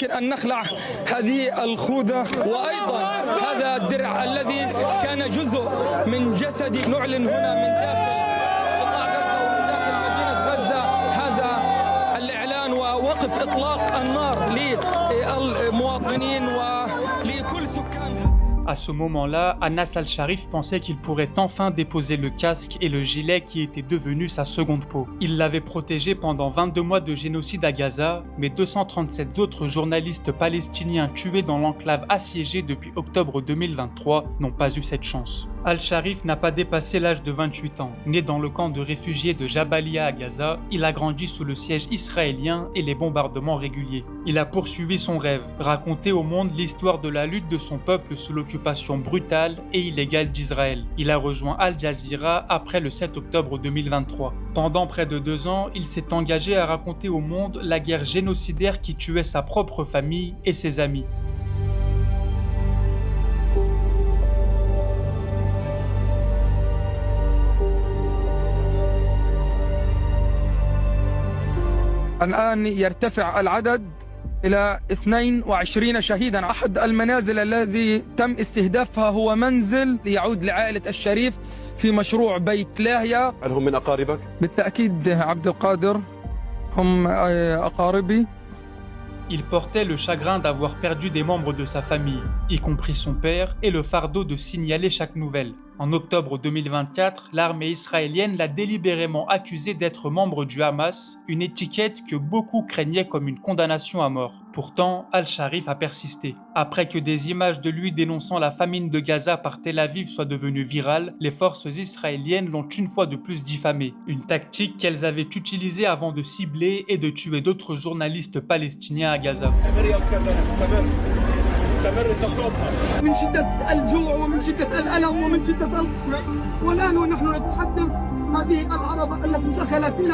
يمكن أن نخلع هذه الخوذة وأيضا هذا الدرع الذي كان جزء من جسدي. نعلن هنا من داخل قطاع غزة ومن داخل مدينة غزة هذا الإعلان ووقف إطلاق النار للمواطنين ولكل سكان غزة. À ce moment-là, Anas al-Sharif pensait qu'il pourrait enfin déposer le casque et le gilet qui était devenu sa seconde peau. Il l'avait protégé pendant 22 mois de génocide à Gaza, mais 237 autres journalistes palestiniens tués dans l'enclave assiégée depuis octobre 2023 n'ont pas eu cette chance. Al-Sharif n'a pas dépassé l'âge de 28 ans. Né dans le camp de réfugiés de Jabalia à Gaza, il a grandi sous le siège israélien et les bombardements réguliers. Il a poursuivi son rêve, raconter au monde l'histoire de la lutte de son peuple sous l'occupation brutale et illégale d'Israël. Il a rejoint Al Jazeera après le 7 octobre 2023. Pendant près de 2 ans, il s'est engagé à raconter au monde la guerre génocidaire qui tuait sa propre famille et ses amis. الآن يرتفع العدد إلى 22 شهيدا. أحد المنازل الذي تم استهدافها هو منزل يعود لعائلة الشريف في مشروع بيت لاهيا. هل هم من أقاربك؟ بالتأكيد عبد القادر هم أقاربي. Il portait le chagrin d'avoir perdu des membres de sa famille, y compris son père, et le fardeau de signaler chaque nouvelle. En octobre 2024, l'armée israélienne l'a délibérément accusé d'être membre du Hamas, une étiquette que beaucoup craignaient comme une condamnation à mort. Pourtant, Al-Sharif a persisté. Après que des images de lui dénonçant la famine de Gaza par Tel Aviv soient devenues virales, les forces israéliennes l'ont une fois de plus diffamé. Une tactique qu'elles avaient utilisée avant de cibler et de tuer d'autres journalistes palestiniens à Gaza. من شدة الجوع ومن شدة الألم ومن شدة القلق والآن ونحن نتحدث هذه العربة التي دخلت إلى